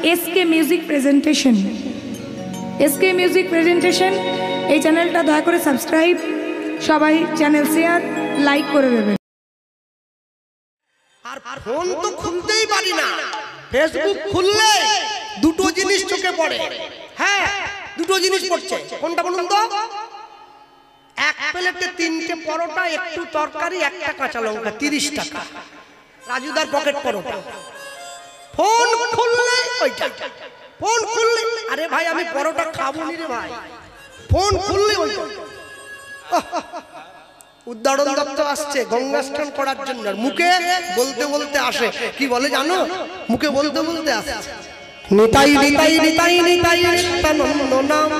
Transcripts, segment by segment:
SK music presentation. SK music presentation এই চ্যানেলটা দয়া করে সাবস্ক্রাইব, সবাই চ্যানেল শেয়ার লাইক করে দেবেন। আর ফোন তো খুলতেই পারি না, ফেসবুক খুললে দুটো জিনিস চোখে পড়ে। হ্যাঁ, দুটো জিনিস পড়ছে। কোনটা বলুন তো? এক প্লেটে 3টে পরোটা, একটু তরকারি, একটা কাঁচা লঙ্কা, 30 টাকা। রাজুদার পকেট পরোটা। ফোন খুললে ওইটা, ফোন খুললে আরে ভাই আমি পরোটা খাবো নি রে ভাই, ফোন খুললে ওইটা। উদ্ধারণ দত্ত আসছে গঙ্গা স্নান করার জন্য, মুখে বলতে বলতে আসে। কি বলে জানো? মুখে বলতে বলতে আসে নিতাই নিতাই নিতাই নিতাই নিত্যানন্দ নাম,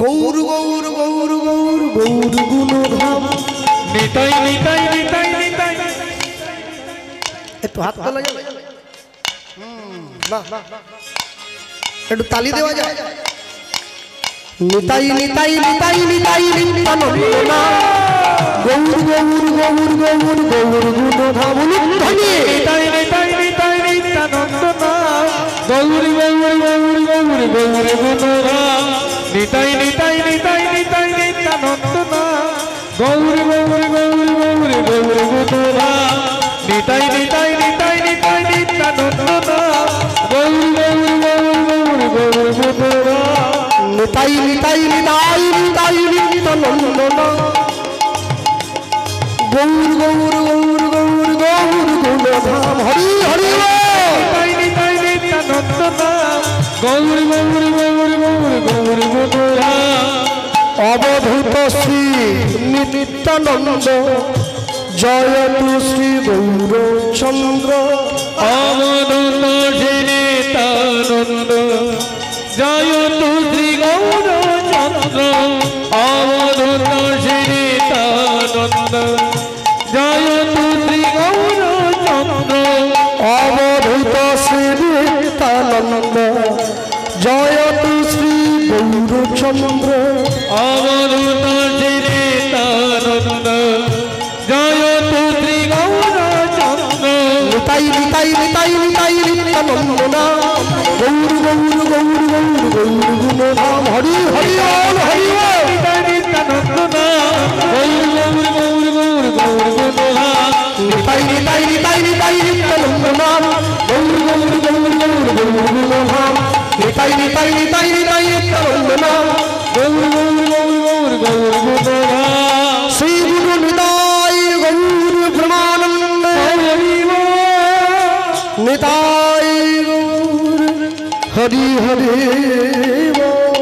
গৌর গৌর গৌর গৌর গৌর গুণধাম, নিতাই নিতাই নিতাই নিতাই। একটু হাত তোলা যাবে? একটু তালি দেওয়া যায়? নিতাই নিতাই নিতাই নিতাই নিত্যানন্দ নাম, গৌর গৌর গৌর গৌর গৌর গুণধাম। নিতাই নিতাই নিতাই নিত্যানন্দ নাম, গৌর গৌর গৌর গৌর গৌর গুণধাম। নিতাই নিতাই নিতাই নিতাই নিত্যানন্দ নাম, গৌর গৌর গৌর গৌর গৌর গুণধাম। নিতাই নিতাই নিতাই নিতাই নিত্যানন্দ নাম, গৌর গৌর গৌর গৌর গৌর গুণধাম। নিতাই নিতাই নিতাই নিতাই নিত্যানন্দ নাম, গৌর গৌর গৌর গৌর গৌর গুণধাম। হরি হরি নিতাই নিতাই নিত্যানন্দ নাম, গৌর গৌর গৌর গৌর গৌর গুণধাম। অবধূত শ্রী নিত্যানন্দ, জয়তু শ্রী গৌরচন্দ্র। অবধূত শ্রী নিত্যানন্দ, জয়তু শ্রী গৌরচন্দ্র। অবধূত শ্রী নিত্যানন্দ, জয়তু শ্রী গৌরচন্দ্র। অবধূত শ্রী নিত্যানন্দ, জয়তু শ্রী গৌরচন্দ্র। অবধূত শ্রী নিত্যানন্দ, জয়তু শ্রী গৌরচন্দ্র। নিতাই নিতাই নিতাই নিতাই নিত্যানন্দ নাম, গৌর গৌর গৌর গৌর গৌর গুণধাম। হরি হরি বল হরি বল। নিতাই নিত্যানন্দ নাম, গৌর গৌর গৌর গৌর গৌর গুণধাম। নিতাই নিতাই নিতাই নিতাই নিত্যানন্দ নাম, গৌর গৌর গৌর গৌর গৌর গুণধাম। নিতাই নিতাই নিতাই নিতাই নিত্যানন্দ নাম, গৌর গৌর গৌর গৌর গৌর গুণধাম। শ্রী গুরু নিতাই গৌর ব্রহ্মানন্দ, নিতাই গৌর হরি হরি বল।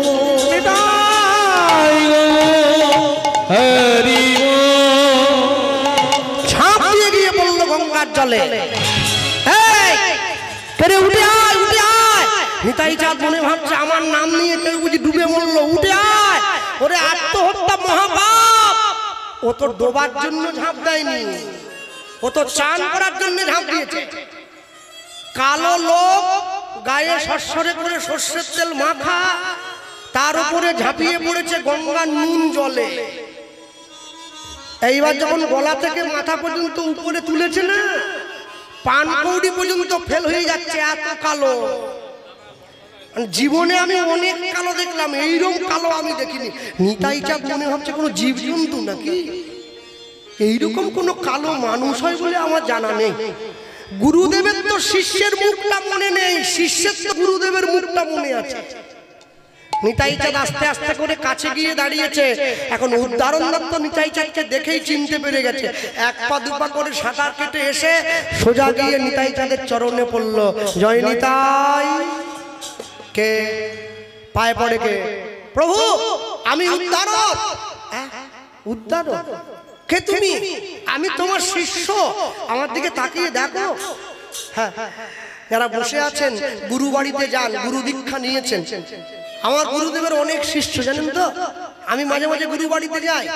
নিতাই গৌর হরি বল। ঝাঁপ দিয়ে গিয়ে বলল গঙ্গার জলে, কেরে উঠে আয় উঠে আয়। নিতাই চাঁদ মনে ভাবছে আমার নাম নিয়ে কেউ বুঝি ডুবে মরলো, উঠে আয়। ওরে আত্মহত্যা মহাপাপ। ও তো ডোবার জন্য ঝাঁপ দেয়নি, ও তো চান করার জন্য ঝাঁপ দিয়েছে। কালো লোক, গায়ে সরসরে করে সর্ষের তেল মাখা, তার উপরে ঝাঁপিয়ে পড়েছে গঙ্গার নুন জলে। এইবার যখন গলা থেকে মাথা পর্যন্ত উপরে তুলেছে না, পানকৌড়ি পর্যন্ত ফেল হয়ে যাচ্ছে, এত কালো। জীবনে আমি অনেক কালো দেখলাম, এইরকম কালো আমি দেখিনি। নিতাই চাঁদ মনে হচ্ছে কোনো জীবজন্তু নাকি, এইরকম কোনো কালো মানুষ হয় বলে আমার জানা নেই। গুরুদেবের তো শিষ্যের মুখটা মনে নেই, শিষ্যের তো গুরুদেবের মুখটা মনে আছে। নিতাই চাঁদ আস্তে আস্তে করে কাছে গিয়ে দাঁড়িয়েছে। এখন উদ্ধারণ দত্ত নিতাই চাঁদকে দেখেই চিনতে পেরে গেছে। এক পা দুপা করে সাঁতার কেটে এসে সোজা গিয়ে নিতাই চাঁদের চরণে পড়ল। জয় নিতাই। কে পায়ে পড়ে? কে? প্রভু আমি উদ্ধারণ। উদ্ধারণ? কে তুমি? আমি তোমার শিষ্য, আমার দিকে তাকিয়ে দেখো। হ্যাঁ, যারা বসে আছেন গুরু বাড়িতে যান, গুরু দীক্ষা নিয়েছেন। আমার গুরুদেবের অনেক শিষ্য জানেন তো। আমি মাঝে মাঝে গুরু বাড়িতে যাই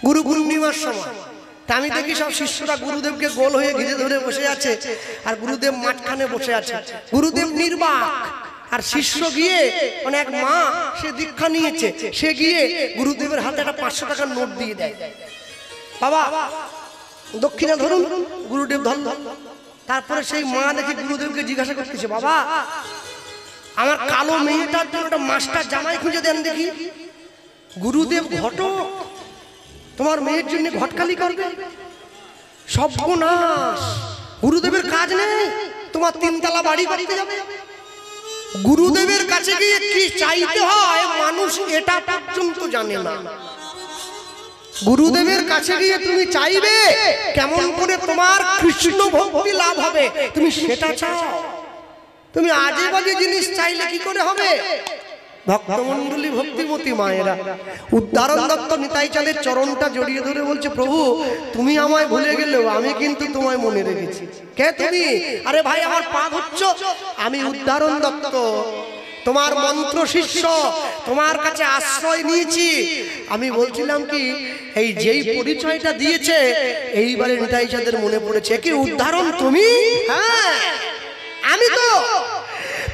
গুরু পূর্ণিমার সময়। তা আমি দেখি সব শিষ্যরা গুরুদেবকে গোল হয়ে ঘিরে ধরে বসে আছে, আর গুরুদেব মাঝখানে বসে আছে। গুরুদেব নির্বাক, আর শিষ্য গিয়ে মানে এক মা, সে দীক্ষা নিয়েছে, সে গিয়ে গুরুদেবের হাতে একটা 500 টাকার নোট দিয়ে দেয়। বাবা দক্ষিণা ধরুন। গুরুদেব ধরল, তারপরে সেই মা দেখি গুরুদেবকে জিজ্ঞাসা করতেছে, বাবা আমার কালো মেয়েটার জন্য একটা মাস্টার জামাই খুঁজে দেন দেখি। গুরুদেব ঘটক, তোমার মেয়ের জন্য ঘটকালি করবে? সর্বনাশ, গুরুদেবের কাজ নেই, তোমার 3 তলা বাড়ি করতে যাবে। গুরুদেবের কাছে গিয়ে কি চাইতে হয় মানুষ এটা পর্যন্ত জানে না। গুরুদেবের কাছে গিয়ে তুমি চাইবে কেমন করে তোমার কৃষ্ণ ভক্তি লাভ হবে, তুমি সেটা চাও। তুমি আজে বাজে জিনিস চাইলে কি করে হবে? ভক্তমণ্ডলী, ভক্তিমতী মায়েরা, উদ্ধারণ দত্ত নিতাই চাঁদের চরণটা জড়িয়ে ধরে বলছে, প্রভু তুমি আমায় ভুলে গেলেও আমি কিন্তু তোমায় মনে রেখেছি। কে তুমি? আরে ভাই আমার পা ধরছ, আমি উদ্ধারণ দত্ত, তোমার মন্ত্র শিষ্য, তোমার কাছে আশ্রয় নিয়েছি। আমি বলছিলাম কি, এই যেই পরিচয়টা দিয়েছে এইবারে নিতাই চাঁদের মনে পড়েছে, কি উদ্ধারণ তুমি? হ্যাঁ আমি তো।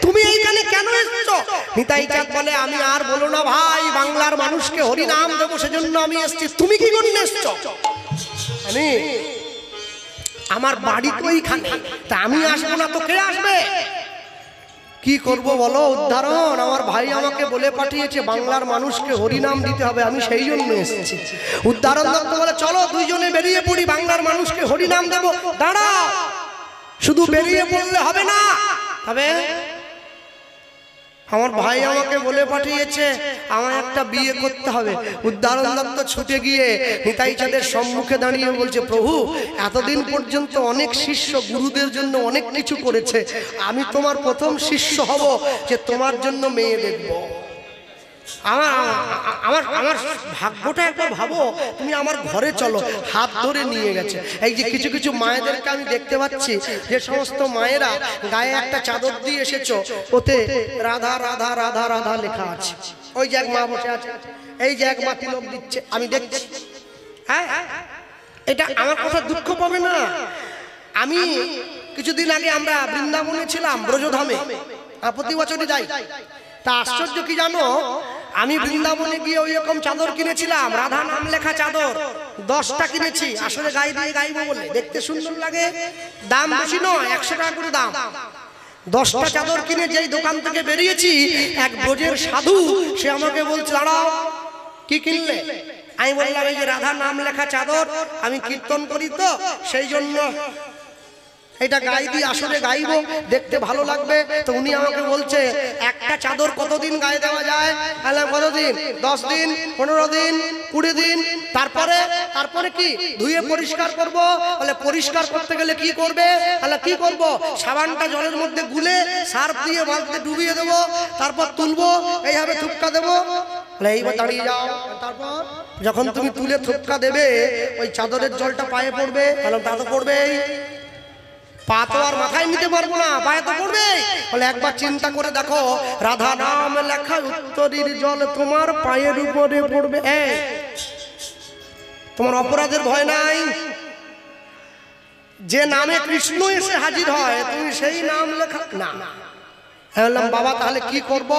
তুমি এইখানে কেন এসেছো? নিতাই চাঁদ বলে, আমি আর বলো না ভাই, বাংলার মানুষকে হরি নাম দেবো সেজন্য আমি এসেছি। তুমি কি জন্য এসেছো? আমি, আমার বাড়ি তো এইখানে, তা আমি আসবো না তো কে আসবে? কি করব বলো উদ্ধারণ? আমার ভাই আমাকে বলে পাঠিয়েছে বাংলার মানুষকে হরি নাম দিতে হবে, আমি সেই জন্য এসেছি। উদ্ধারণ দত্ত বলে, চলো দুইজনে বেরিয়ে পড়ি, বাংলার মানুষকে হরি নাম দেবো। দাঁড়াও, শুধু বেরিয়ে পড়লে হবে না, তবে আমার ভাই আমাকে বলে পাঠিয়েছে আমার একটা বিয়ে করতে হবে। উদ্ধারণ দত্ত ছুটে গিয়ে নিতাই চাঁদের সম্মুখে দাঁড়িয়ে বলছে, প্রভু এতদিন পর্যন্ত অনেক শিষ্য গুরুদের জন্য অনেক কিছু করেছে, আমি তোমার প্রথম শিষ্য হব যে তোমার জন্য মেয়ে দেখব। আমার আমার আমার ভাগ্যটা একবার ভাবো, তুমি আমার ঘরে চলো। হাত ধরে নিয়ে গেছে। এই যে কিছু কিছু মায়েদেরকে আমি দেখতে পাচ্ছি, যে সমস্ত মায়েরা গায়ে একটা চাদর দিয়ে এসেছো, ওতে রাধা রাধা রাধা রাধা লেখা আছে। ওই যে এক মা বসে আছে, এই যে এক মা তিলক দিচ্ছে, আমি দেখছি। হ্যাঁ, এটা আমার কথা দুঃখ পাবে না। আমি কিছুদিন আগে আমরা বৃন্দাবনে ছিলাম, ব্রজধামে, প্রতি বছরই যাই। তা আশ্চর্য কি জানো, আমি বৃন্দাবনে গিয়ে ওই রকম চাদর কিনেছিলাম, রাধা নাম লেখা চাদর 10টা কিনেছি, আসলে গায়ে দিয়ে গাইবো বলে, দেখতে সুন্দর লাগে, দাম বেশি নয়, 100 টাকা করে দাম। 10টা চাদর কিনে যেই দোকান থেকে বেরিয়েছি, এক ব্রজের সাধু সে আমাকে বলছে, দাঁড়াও কি কিনলে? আমি বললাম, এই যে রাধা নাম লেখা চাদর, আমি কীর্তন করি তো সেই জন্য এটা গায়ে দিয়ে আসলে গাইবো, দেখতে ভালো লাগবে। তো উনি আমাকে বলছে, একটা চাদর কতদিন গায়ে দেওয়া যায়? বললাম, কতদিন? 10 দিন, 15 দিন, 20 দিন। তারপরে কি ধুয়ে পরিষ্কার করব? বলে পরিষ্কার করতে গেলে কি করবে? বলে কি করব? সাবানটা জলের মধ্যে গুলে সার্ফ দিয়ে বালতিতে ডুবিয়ে দেবো, তারপর তুলবো, এইভাবে থুপকা দেবো। বলে এইবার দাঁড়িয়ে যাও। তারপর যখন তুমি তুলে থুপকা দেবে, ওই চাদরের জলটা পায়ে পড়বে। বললাম, তা তো পড়বেই, পা তো আর মাথায় নিতে পারবো না, পায়ে তো পড়বে। বলে একবার চিন্তা করে দেখো, রাধা নাম লেখা উত্তরীর জল তোমার পায়ের উপরে পড়বে, তোমার অপরাধের ভয় নাই? যে নামে কৃষ্ণ এসে হাজির হয়, তুমি সেই নাম লেখা না। বললাম, বাবা তাহলে কি করব?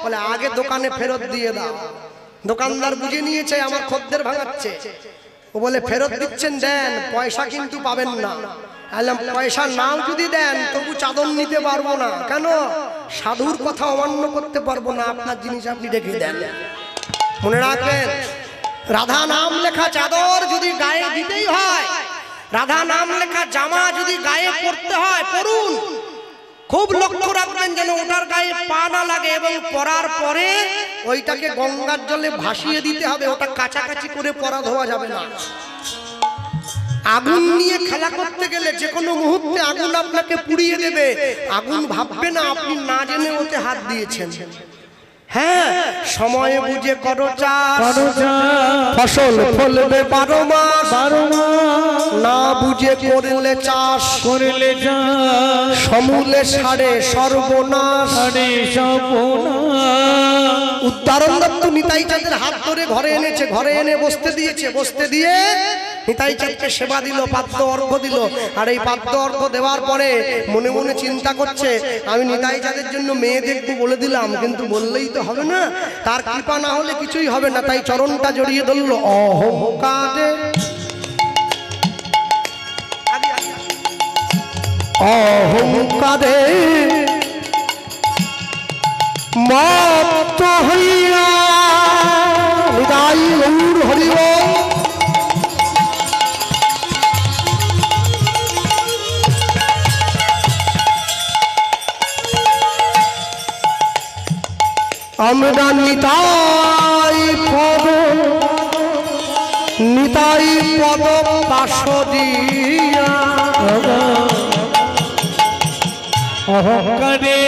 বলে আগে দোকানে ফেরত দিয়ে দাও। দোকানদার বুঝে নিয়েছে আমার খদ্দের ভাঙাচ্ছে, ও বলে ফেরত দিচ্ছেন দেন, পয়সা কিন্তু পাবেন না। বললাম, পয়সা নাও যদি দেন তবু চাদর নিতে পারবো না। কেন? সাধুর কথা অমান্য করতে পারবো না, আপনার জিনিস আপনি রেখে দেন। মনে রাখবেন, রাধা নাম লেখা চাদর যদি গায়ে দিতেই হয়, রাধা নাম লেখা জামা যদি গায়ে পরতে হয়, পরুন। খুব লক্ষ্য রাখবেন যেন ওটার গায়ে পা না লাগে, এবং পরার পরে ওইটাকে গঙ্গার জলে ভাসিয়ে দিতে হবে, ওটা কাছাকাছি করে পরা ধোয়া যাবে না। আগুন নিয়ে খেলা করতে গেলে যে কোনো মুহূর্তে আগুন আপনাকে পুড়িয়ে দেবে, আগুন ভাববে না আপনি না জেনে ওতে হাত দিয়েছেন। হ্যাঁ, সময় বুঝে করো চাষ, ফসল ফলবে 12 মাস। না বুঝে করলে চাষ, সমূলে সাড়ে সর্বনাশ। উদ্ধারণ দত্ত নিতাই চাঁদের হাত ধরে ঘরে এনেছে, ঘরে এনে বসতে দিয়েছে, বসতে দিয়ে নিতাই চাঁদকে সেবা দিল, পাদ্য অর্ঘ্য দিল। আর এই পাদ্য অর্ঘ্য দেওয়ার পরে মনে মনে চিন্তা করছে, আমি নিতাই চাঁদের জন্য মেয়ে দেখবো বলে দিলাম, কিন্তু বললেই তো হবে না, তার কৃপা না হলে কিছুই হবে না। তাই চরণটা জড়িয়ে ধরল অহংকারে। অহংকারে মত্ত হইয়া হৃদয় গৌর হরিব আমরা নিতাই পদ পাশ দিয়া অহংকারে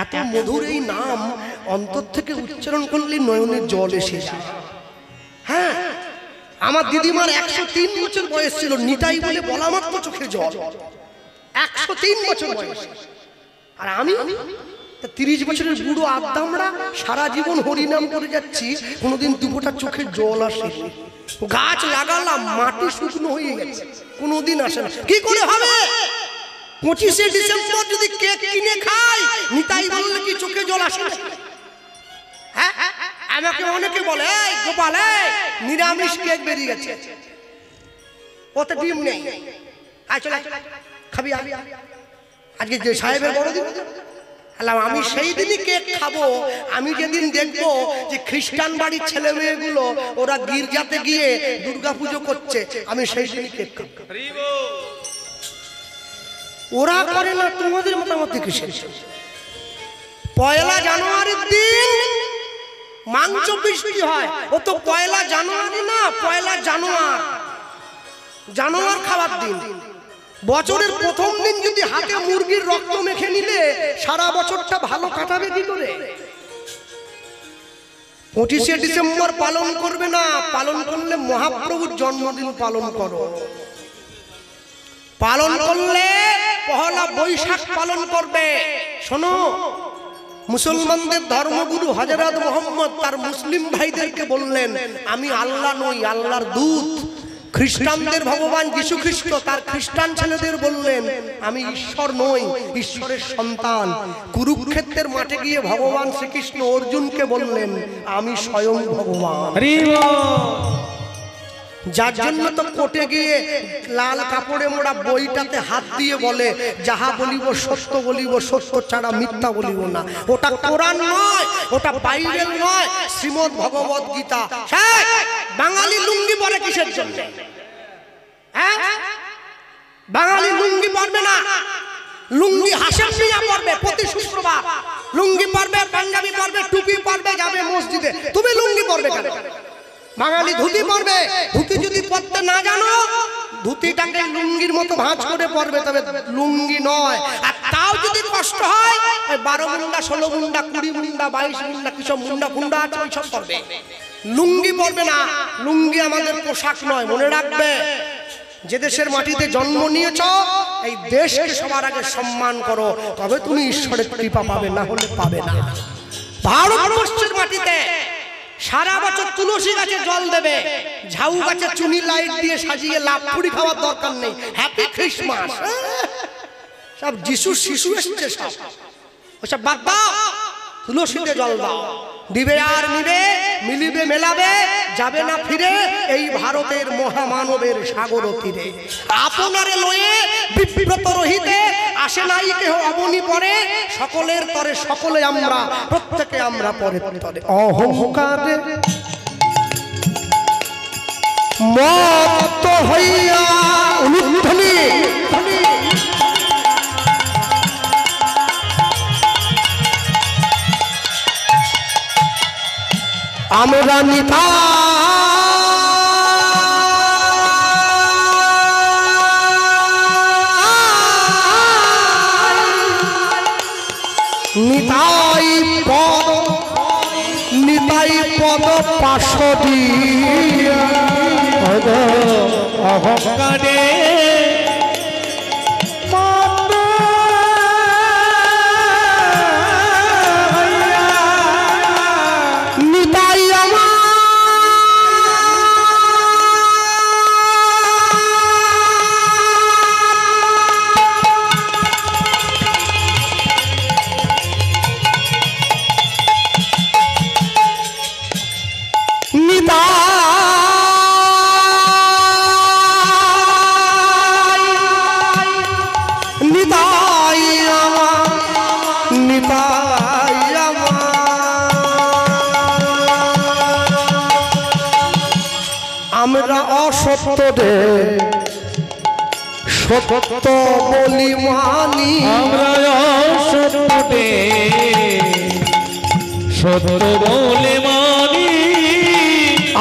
এত মধুর এই নাম অন্তর থেকে উচ্চারণ করলে নয়নের জল এসে যায়। হ্যাঁ, আমার দিদিমার 103 বছর বয়স ছিল, নিতাই বলে বলা মাত্র চোখে জল। 103 বছর বয়স, আর আমি 30 বছরের বুড়ো আদ্দামরা সারা জীবন হরিনাম করে যাচ্ছি, কোনোদিন দুপোটা চোখে জল আসে। গাছ লাগালাম, মাটি শুকনো হয়ে গেছে, কোনোদিন আসে না। কি করে হবে? 25শে ডিসেম্বর যদি কেক কিনে খাই, নিতাই বললে কি চোখে জল আসে না? হ্যাঁ, আমাকে অনেকে বলে গোপাল নিরামিষ কেক বেরিয়ে গেছে, ওতে ডিম নেই, খাবি আজকে যে সাহেবের বড়দিন। আমি সেই দিনই কেক খাবো আমি যেদিন দেখবো যে খ্রিস্টান বাড়ির ছেলে মেয়েগুলো ওরা গির্জাতে গিয়ে দুর্গাপুজো করছে, আমি সেই দিনই কেক খাবো। ওরা করে না, তোমাদের মতামত কিসের? 1 জানুয়ারির দিন মাংস বৃষ্টি হয়, ও তো 1 জানুয়ারি না, 1 জানুয়ার খাবার দিন। বছরের প্রথম দিন যদি হাতে মুরগির রক্ত মেখে নিলে সারা বছরটা ভালো কাটাবে কি করে? 25শে ডিসেম্বর পালন করবে না, পালন করলে মহাপ্রভুর জন্মদিন পালন করো। পালন করলে পহেলা বৈশাখ পালন করবে। শোনো, মুসলমানদের ধর্মগুরু হযরত মুহাম্মদ তার মুসলিম ভাইদেরকে বললেন, আমি আল্লাহ নই, আল্লাহর দূত। খ্রিস্টানদের ভগবান যীশু খ্রিস্ট তার খ্রিস্টান ছেলেদের বললেন, আমি ঈশ্বর নই, ঈশ্বরের সন্তান। কুরুক্ষেত্রের মাঠে গিয়ে ভগবান শ্রীকৃষ্ণ অর্জুনকে বললেন, আমি স্বয়ং ভগবান। যার জন্য তো কোর্টে গিয়ে লাল কাপড়ে মোড়া বইটাতে হাত দিয়ে বলে, যাহা বলিব সত্য বলিব, সত্য ছাড়া মিথ্যা বলিব না। ওটা কোরআন নয়, ওটা বাইবেল নয়, শ্রীমদ ভগবত গীতা। বাঙালি লুঙ্গি পরে কিসের জন্য? হ্যাঁ, বাঙালি লুঙ্গি পরবে না, লুঙ্গি হাসেম মিয়া পরবে প্রতি শুক্রবার। লুঙ্গি পরবে, পাঞ্জাবি পরবে, টুপি পরবে, যাবে মসজিদে। তুমি লুঙ্গি পরবে কেন? বাঙালি ধুতি পরবে। ধুতি যদি পরতে না জানো, ধুতিটাকে লুঙ্গির মতো ভাঁজ করে পরবে, তবে লুঙ্গি নয়। আর তাও যদি কষ্ট হয়, 12 মুন্ডা, 16 মুন্ডা, 20 মুন্ডা, 22 মুন্ডা, কিসব মুন্ডা ফুন্ডা আছে ওইসব পরবে, লুঙ্গি পরবে না। লুঙ্গি আমাদের পোশাক নয়। মনে রাখবে, যে দেশের মাটিতে জন্ম নিয়েছ, এই দেশকে সবার আগে সম্মান করো, তবে তুমি ঈশ্বরের কৃপা পাবে, না হলে পাবে না। ভারতবর্ষের মাটিতে সারা বছর তুলসী গাছে জল দেবে, ঝাউ গাছে চুনি লাইট দিয়ে সাজিয়ে লাফুড়ি খাওয়ার দরকার নেই। হ্যাপি ক্রিসমাস, সব যিশু শিশু এসছে, সব ওসব বাদ দাও। তুলসীতে জল দাও, দিবে আর নিবে, মিলিবে মেলাবে, যাবে না ফিরে এই ভারতের মহামানবের সাগর তীরে। আপনারে লয়ে বিব্রত রহিতে আসে নাই কেহ অবনি পরে, সকলের তরে সকলে আমরা, প্রত্যেকে আমরা পরে তরে। অহংকারে মত্ত হইয়া অনুধ্বনি আমরা নিতাই নিতাই পদ নিতাই পদ পাশদি অহংকারে নিতাই আমার আমরা অসত্য রে সত্য বলি মানি আমরা অসত্যে সত্য বলে মানি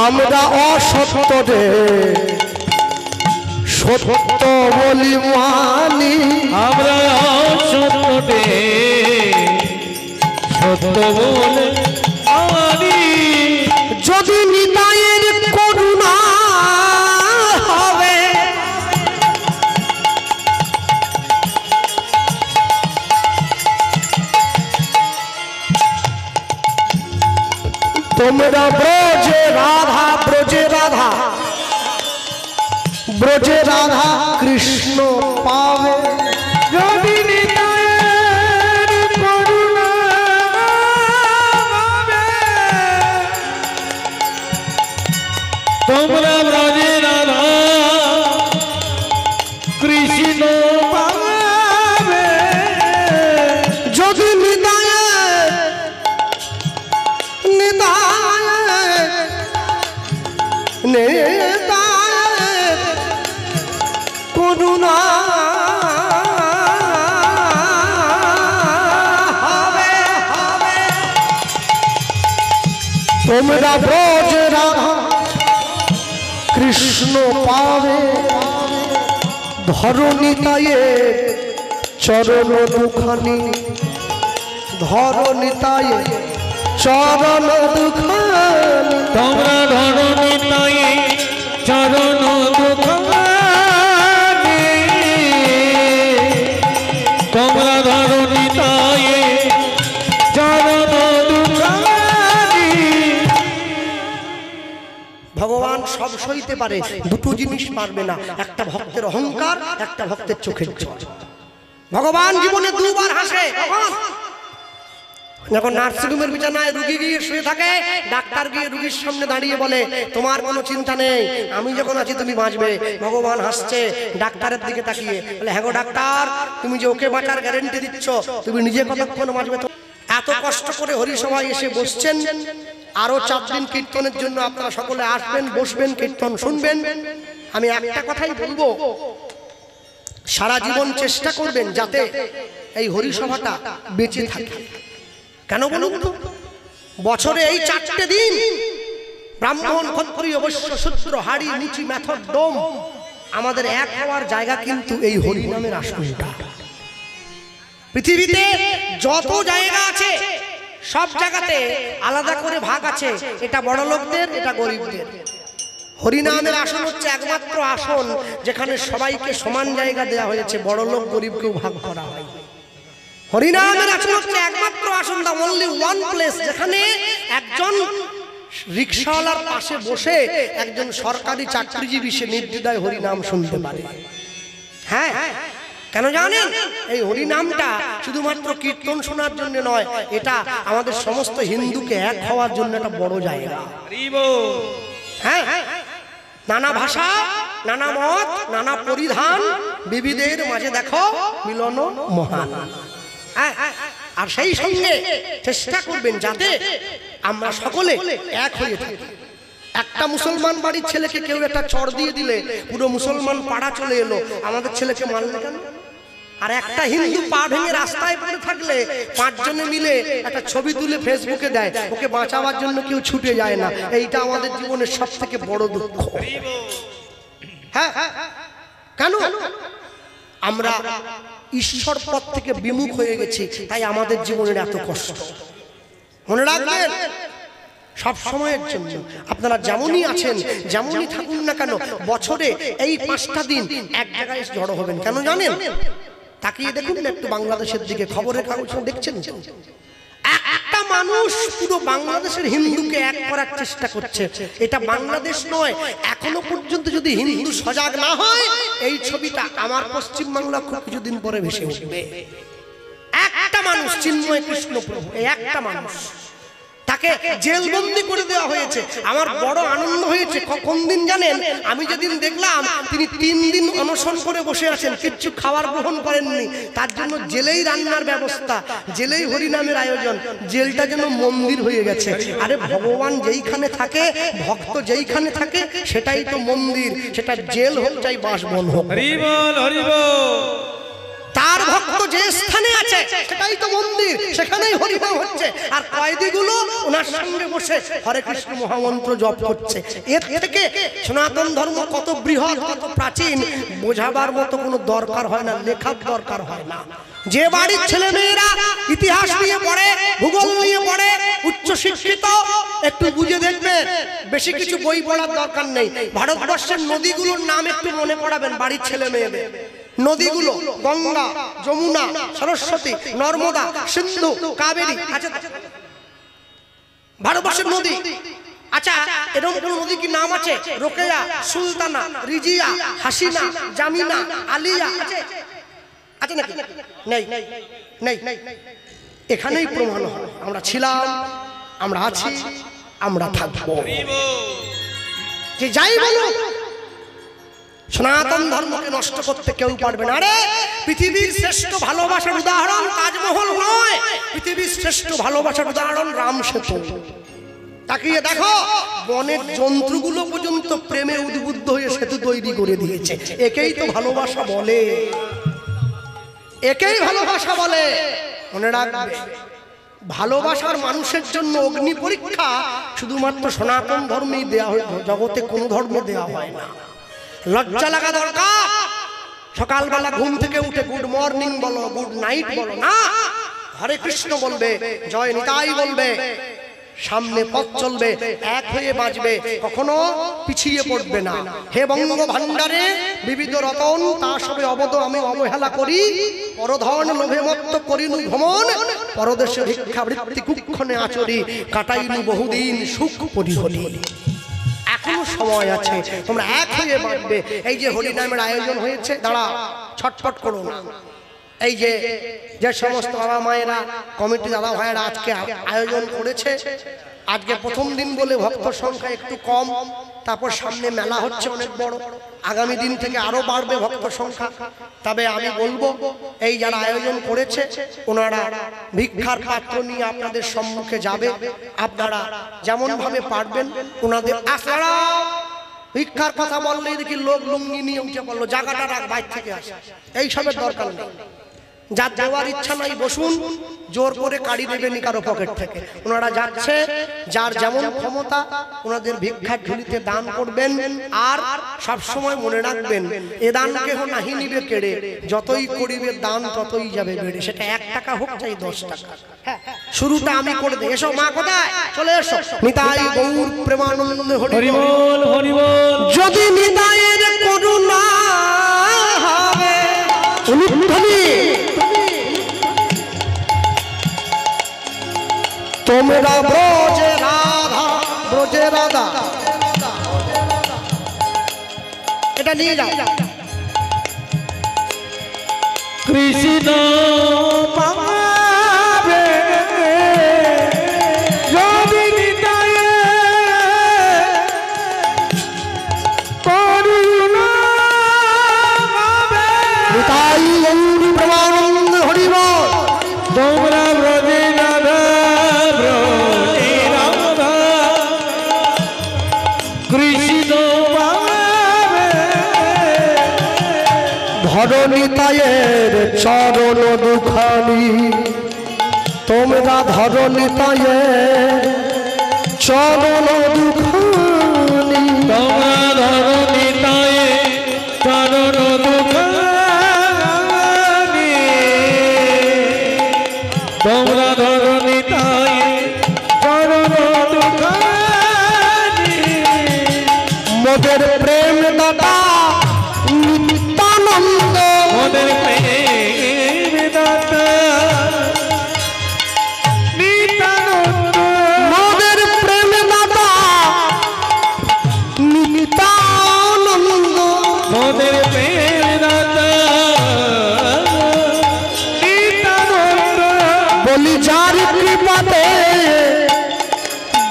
আমরা অসত্য রে সত্য বলি মানি আমরা অসত্যে সত্য বলে মানি যদি নিতাইয়ের করুণা হবে তোমরা ব্রজে রাধা ব্রজে রাধা ব্রজে রাধা কৃষ্ণ পাবে যদি নিতাইয়ের করুণা হবে তোমরা ব্রজে রাধা কৃষ্ণ পাবে যদি নিতাই করুণা তোমরা ব্রজ রাধা কৃষ্ণ পাবে ধরণীতায়ে চরণ দুখানি ধরণীতায়ে চরণ দুখানি তোমরা ধরণী নাই চরণ দুখানি তোমরা ধরণী নাই চরণ দুখানি ভগবান সব সইতে পারে দুটো জিনিস পারবে না একটা ভক্তের অহংকার একটা ভক্তের চোখের জল ভগবান জীবনে দুবার হাসে যখন নার্সিংহোমের বিছানায় রুগী গিয়ে শুয়ে থাকে ডাক্তার গিয়ে রুগীর সামনে দাঁড়িয়ে বলে তোমার কোনো চিন্তা নেই আমি যখন আছি তুমি বাঁচবে ভগবান হাসছে ডাক্তারের দিকে তাকিয়ে বলে হ্যাঁ গো ডাক্তার তুমি যে ওকে বাঁচার গ্যারেন্টি দিচ্ছ তুমি নিজে কতক্ষণ বাঁচবে তো এত কষ্ট করে হরিসভায় এসে বসছেন আরো 4 দিন কীর্তনের জন্য আপনারা সকলে আসবেন বসবেন কীর্তন শুনবেন আমি একটা কথাই বলবো সারা জীবন চেষ্টা করবেন যাতে এই হরিসভাটা বেঁচে থাকে কেন বলুন তো বছরে এই 4টে দিন ব্রাহ্মণ ক্ষত্রিয় বৈশ্য শূদ্র হাড়ি নিচি মেথর ডোম আমাদের এক হওয়ার জায়গা কিন্তু এই হরি নামের আসনটা পৃথিবীতে যত জায়গা আছে সব জায়গাতে আলাদা করে ভাগ আছে এটা বড় লোকদের এটা গরিবদের হরিনামের আসন হচ্ছে একমাত্র আসন যেখানে সবাইকে সমান জায়গা দেওয়া হয়েছে বড় লোক গরিবকেও ভাগ করা হয় হরিনামের আসন হচ্ছে একমাত্র আসন দা অনলি ওয়ান প্লেস যেখানে একজন রিকশাওয়ালার পাশে বসে একজন সরকারি চাকরিজীবী সে নির্দ্বিধায় হরিনাম শুনতে পারে হ্যাঁ কেন জানেন এই হরিনামটা শুধুমাত্র কীর্তন শোনার জন্য নয় এটা আমাদের সমস্ত হিন্দুকে এক হওয়ার জন্য একটা বড় জায়গা হ্যাঁ নানা ভাষা নানা মত নানা পরিধান বিবিধের মাঝে দেখো মিলন মহান আর সেই সঙ্গে চেষ্টা করবেন যাতে আমরা সকলে এক হয়ে থাকি একটা মুসলমান বাড়ির ছেলেকে কেউ একটা চড় দিয়ে দিলে পুরো মুসলমান পাড়া চলে এলো আমাদের ছেলেকে মারলে কেন আর একটা হিন্দু পা ভেঙে রাস্তায় পড়ে থাকলে 5 জনে মিলে একটা ছবি তুলে ফেসবুকে দেয় ওকে বাঁচাবার জন্য কেউ ছুটে যায় না এইটা আমাদের জীবনের সবথেকে বড় দুঃখ হ্যাঁ কেন আমরা ঈশ্বর পথ থেকে বিমুখ হয়ে গেছি, তাই আমাদের জীবনের এত কষ্ট। মনে রাখবেন সব সময়ের জন্য আপনারা যেমনই আছেন, যেমনই থাকুন না কেন, বছরে এই 5টা দিন এক জায়গায় জড়ো হবেন। কেন জানেন? তাকিয়ে দেখুন না একটু বাংলাদেশের দিকে, খবরের কাগজ দেখছেন, একটা মানুষ পুরো বাংলাদেশের হিন্দুকে এক করার চেষ্টা করছে। এটা বাংলাদেশ নয়, এখনো পর্যন্ত যদি হিন্দু সজাগ না হয়, এই ছবিটা আমার পশ্চিম বাংলা খুব কিছুদিন পরে ভেসে উঠবে। একটা মানুষ, চিন্ময় কৃষ্ণ প্রভু, এই একটা মানুষ, তাকে জেলবন্দি করে দেওয়া হয়েছে। আমার বড় আনন্দ হয়েছে। কোন দিন জানেন? আমি যেদিন দেখলাম তিনি 3 দিন অনশন করে বসে আছেন, কিচ্ছু খাবার গ্রহণ করেননি। তার জন্য জেলেই রান্নার ব্যবস্থা, জেলেই হরিনামের আয়োজন, জেলটা যেন মন্দির হয়ে গেছে। আরে ভগবান যেইখানে থাকে, ভক্ত যেইখানে থাকে, সেটাই তো মন্দির। সেটা জেল হোক চাই বাসবন হোক, হরি বল হরি বল। তার ভক্ত যে স্থানে আছে সেটাই তো মন্দির, সেখানেই হরিনাম হচ্ছে। আর কয়েদিগুলো ওনার সঙ্গে বসে হরে কৃষ্ণ মহামন্ত্র জপ করছে। এর থেকে সনাতন ধর্ম কত বৃহৎ, কত প্রাচীন বোঝাবার মতো কোনো দরকার হয় না, লেখার দরকার হয় না। যে বাড়ির ছেলে মেয়েরা ইতিহাস নিয়ে পড়ে, ভূগোল নিয়ে পড়ে, উচ্চ শিক্ষিত, একটু বুঝে দেখবে, বেশি কিছু বই পড়ার দরকার নেই। ভারতবর্ষের নদীগুলোর নাম একটু মনে পড়াবেন বাড়ির ছেলে মেয়েদের। নদীগুলো গঙ্গা, যমুনা, সরস্বতী, নর্মদা, সিন্ধু, কাবেরী। আচ্ছা, ভারতবর্ষের নদী, আচ্ছা এরকম কোন নদী কি নাম আছে? রোকেয়া, সুলতানা, রিজিয়া, হাসিনা, জামিনা, আলিয়া আছে? আছে নাকি? নেই, নেই। এখানেই প্রমাণ হয় আমরা ছিলাম, আমরা আছি, আমরা থাকবো। যে যাই বলো, সনাতন ধর্মকে নষ্ট করতে কেউ পারবে না। আরে পৃথিবীর শ্রেষ্ঠ ভালোবাসার উদাহরণ তাজমহল নয়, পৃথিবীর শ্রেষ্ঠ ভালোবাসার উদাহরণ রাম সেতু। তাকিয়ে দেখো, বনের জন্তুগুলো পর্যন্ত প্রেমে উদ্বুদ্ধ হয়ে সেতু তৈরি করে দিয়েছে। একেই তো ভালোবাসা বলে, একেই ভালোবাসা বলে। মনে রাখবে, ভালোবাসার মানুষের জন্য অগ্নি পরীক্ষা শুধুমাত্র সনাতন ধর্মেই দেয়া হয়, জগতে কোনো ধর্মে দেওয়া হয় না। লজ্জা লাগা দরকার। সকালবেলা ঘুম থেকে উঠে গুড মর্নিং বলো, গুড নাইট বলো না, হরে কৃষ্ণ বলবে, জয় নিতাই বলবে, সামনে পথ চলবে, এক হয়ে বাঁচবে, কখনো পিছিয়ে পড়বে না। হে বঙ্গ ভান্ডারে বিবিধ রতন, তা সবে অবদ আমি অবহেলা করি, পরধন লোভে মত্ত করিনু ভ্রমণ, পরদেশে ভিক্ষাবৃত্তি কুক্ষণে আচরি, কাটাইনু বহুদিন সুখ পরিহরি। এখনো সময় আছে, তোমরা এক হয়ে বাঁচবে। এই যে হরিনামের আয়োজন হয়েছে, দাঁড়া, ছটফট করো না। এই যে যে সমস্ত বাবা মায়েরা, কমিটি দাদা ভাইয়েরা আজকে আয়োজন করেছে, আজকে প্রথম দিন বলে ভক্ত সংখ্যা একটু কম, তারপর সামনে মেলা হচ্ছে অনেক বড়, আগামী দিন থেকে আরো বাড়বে ভক্ত সংখ্যা। তবে আমি বলবো, এই যারা আয়োজন করেছে ওনারা ভিক্ষার পাত্র নিয়ে আপনাদের সম্মুখে যাবে। আপনারা যেমন ভাবে পারবেন ওনাদের, আপনারা ভিক্ষার কথা বললেই দেখি লোক লুঙ্গি নিয়ে উঠে পড়লো, জায়গাটা রাখ, বাইরে থেকে আসে, এইসবের দরকার নেই। যার দেওয়ার ইচ্ছা নাই বসুন, জোর করে কাড়ি দেবেনি কারো পকেট থেকে। ওনারা যাচ্ছে, যার যেমন ক্ষমতা ওনাদের ভিক্ষার ঝুলিতে দান করবেন। আর সব সময় মনে রাখবেন, এ দান কেহ নাহি নিবে কেড়ে, যতই করিবে দান ততই যাবে বেড়ে। সেটা 1 টাকা হোক চাই 10 টাকা, শুরুটা আমি করে দিই। এসো মা, কোথায় চলে এসো। নিতাই গৌর প্রেমানন্দ হরি বল হরি বল। যদি নিতাইয়ের করুণা হবে, তোমরা ব্রজে রাধা, ব্রজে রাধা, এটা নিয়ে যাও। কৃষ্ণ পাবে যদি নিতাইয়ে করুণা হবে। নিতাই গৌর প্রেমানন্দ হরি বল। তোমরা ব্রজে রাধা, ব্রজে রাধা, কৃষ্ণ পাবে। ধরো নিতাইয়ের চরণ দুখানি, তোমরা ধরো নিতাইয়ের চরণ দুখানি, তোমরা ধরো নিতাইয়ে চরণ দুখানি। বলি যার কৃপাতে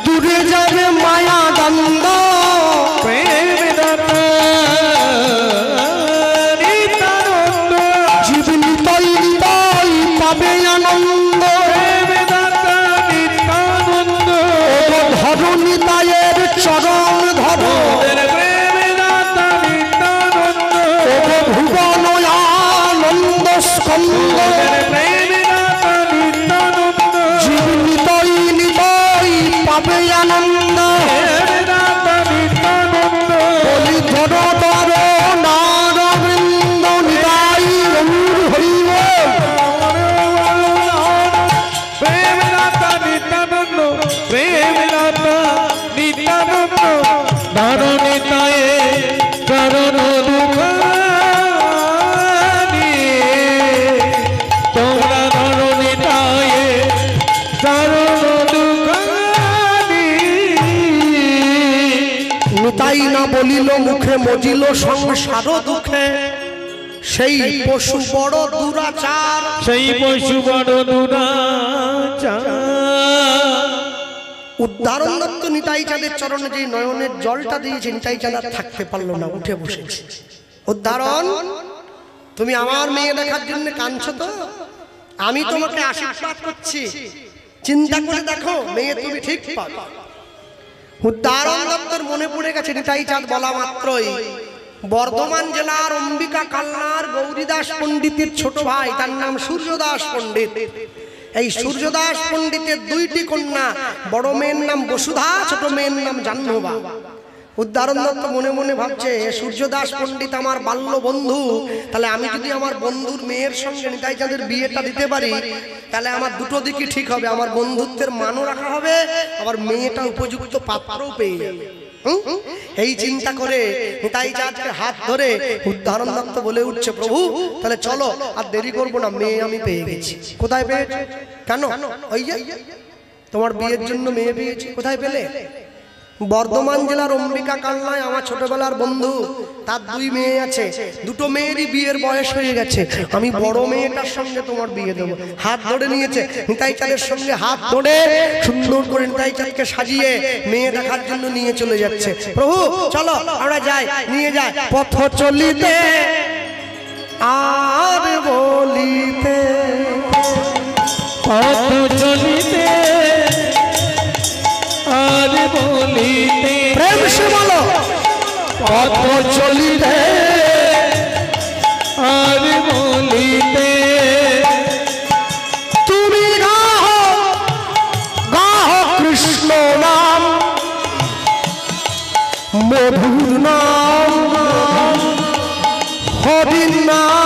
দূরে যাবে মায়া দ্বন্দ্ব প্রেম দাতা নিত্যানন্দ জীবনী তৈ তৈ পাবে আনন্দ প্রেম দাতা নিত্যানন্দ ধরণী তায়ের চরণ ধর প্রেম দাতা নিত্যানন্দ ভুবন আনন্দ স্কন্দ প্রেম দাতা নিত্যানন্দ জীবনী তৈ নিতৈ পাবে আনন্দ দাতা নিত্যানন্দ বলি ধর ধর নারবৃন্দ নিতাই গৌর হরিব প্রেম দাতা নিত্যানন্দ প্রেম দাতা নিত্যানন্দ ধরণী তায়ে চরণ দুখানি তোমরা ধরণী তায়ে চরণ দুখানি নিতাই না বলিল মুখে মজিল সংসার দুঃখে সেই পশু বড় দুরাচার সেই পশু বড় দুরাচার উদ্ধারণ দত্ত নিতাই চাঁদের চরণে যে নয়নের জলটা দিয়েছে নিতাই চাঁদ আর থাকতে পারলো না, উঠে বসেছে। উদ্ধারণ, তুমি আমার মেয়ে দেখার জন্য কাঁদছো তো? আমি তোমাকে আশীর্বাদ করছি, চিন্তা করে দেখো মেয়ে তুমি ঠিক পাবে। উদ্ধারণ দত্তর মনে পড়ে গেছে নিতাই চাঁদ বলা মাত্রই বর্ধমান জেলার অম্বিকা কালনার গৌরীদাস পণ্ডিতের ছোট ভাই, তার নাম সূর্যদাস পণ্ডিত। এই সূর্যদাস পণ্ডিতের দুইটি কন্যা, বড় মেয়ের নাম বসুধা, ছোট মেয়ের নাম জাহ্নবা। উদ্ধারণ দত্ত মনে মনে ভাবছে সূর্যদাস পণ্ডিত আমার বাল্য বন্ধু, তাহলে আমি যদি আমার বন্ধুর মেয়ের সঙ্গে নিতাই চাঁদের বিয়েটা দিতে পারি তাহলে আমার দুটো দিকই ঠিক হবে, আমার বন্ধুত্বের মানও রাখা হবে, আবার মেয়েটা উপযুক্ত পাত্রও পেয়ে যাবে। এই চিন্তা করে নিতাই চাঁদকে হাত ধরে উদ্ধারণ দত্ত বলে উঠছে, প্রভু তাহলে চলো, আর দেরি করবো না, মেয়ে আমি পেয়ে গেছি। কোথায় পেয়েছি? কেন? ওই যে তোমার বিয়ের জন্য মেয়ে পেয়েছি। কোথায় পেলে? বর্ধমান জেলার অম্বিকা কালনায় আমার ছোটবেলার বন্ধু, তার দুই মেয়ে আছে, দুটো মেয়েরই বিয়ের বয়স হয়ে গেছে, আমি বড় মেয়েটার সঙ্গে তোমার বিয়ে দেবো। হাত ধরে নিয়েছে, নিতাই চাঁদের সঙ্গে হাত ধরে সুন্দর করে নিতাই চাঁদকে সাজিয়ে মেয়ে দেখার জন্য নিয়ে চলে যাচ্ছে। প্রভু চলো আমরা যাই, নিয়ে যাই। পথ চলিতে আর বলিতে, পথ চলিতে আর বলিতে, প্রেম সে বলো, পথ চলিতে আর বলিতে, তুমি গাহ গাহ কৃষ্ণ নাম, মধুর নাম, হরি নাম।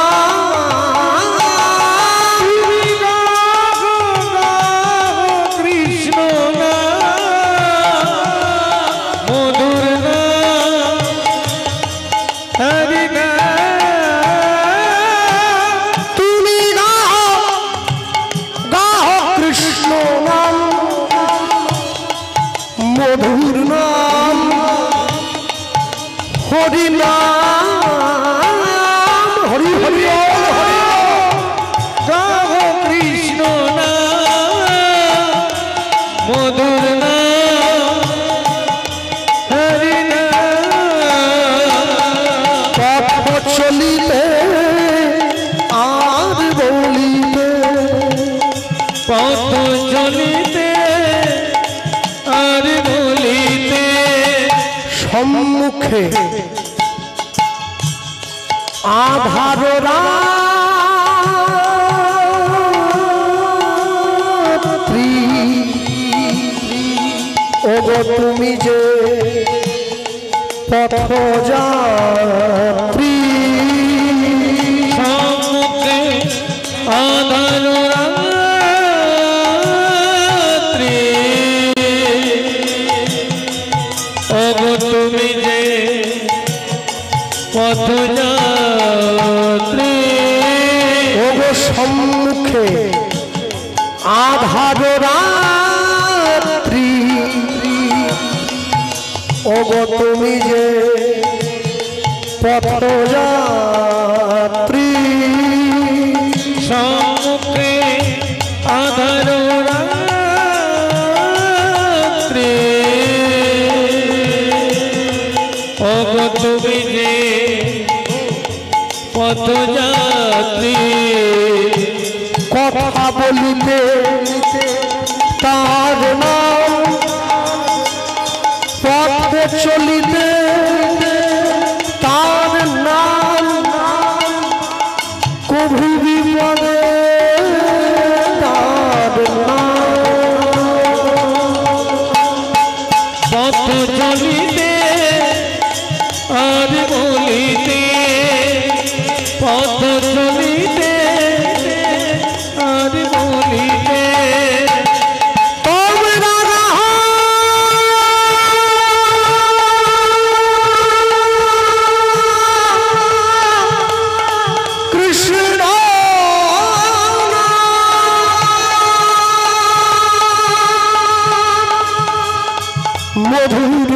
কৃষ্ণ মধুর হরি তুমি গাহ গাহ কৃষ্ণ নাম, মধুর নাম, হরি নাম, হরি হরি বল, হরি গাহ কৃষ্ণ মধুর হরি পথ চলিতে আর বলিতে, পথ চলিতে আর বলিতে, সম্মুখে আধার রাত্রি, ওগো তুমি যে পথযাত্রী, সম্মুখে আধার রাত্রি, ওগো তুমি যে পথযাত্রী, ওগো সম্মুখে আধার রাত্রি, ওগো তুমি যে পথযাত্রী, সম্মুখে আধার পথযাত্রী কথা বলিতে তার নাম, পথে চলিতে তার নাম, কভু বিপদে তার নাম। পথ চলিতে আর বলিতে, পথ চলিতে আর বলিতে তবে রাধা কৃষ্ণ মধুর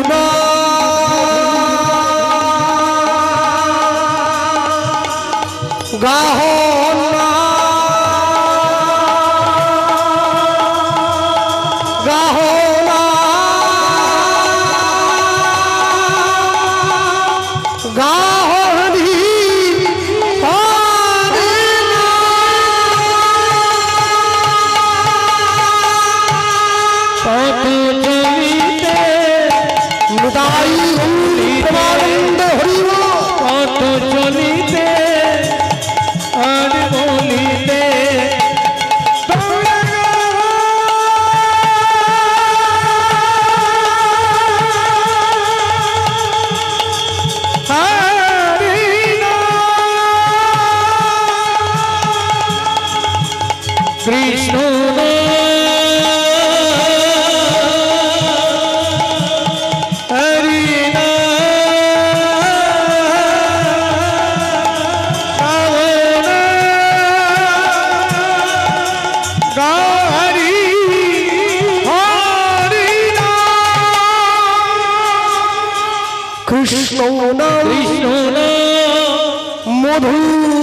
গাহনা গাহনা গাহরি পথ চলিতে মুদাই প্রেমানন্দ হরিব পথ চলিতে আর বলিতে কৃষ্ণ হরি কৃষ্ণ নাম কৃষ্ণ মধুর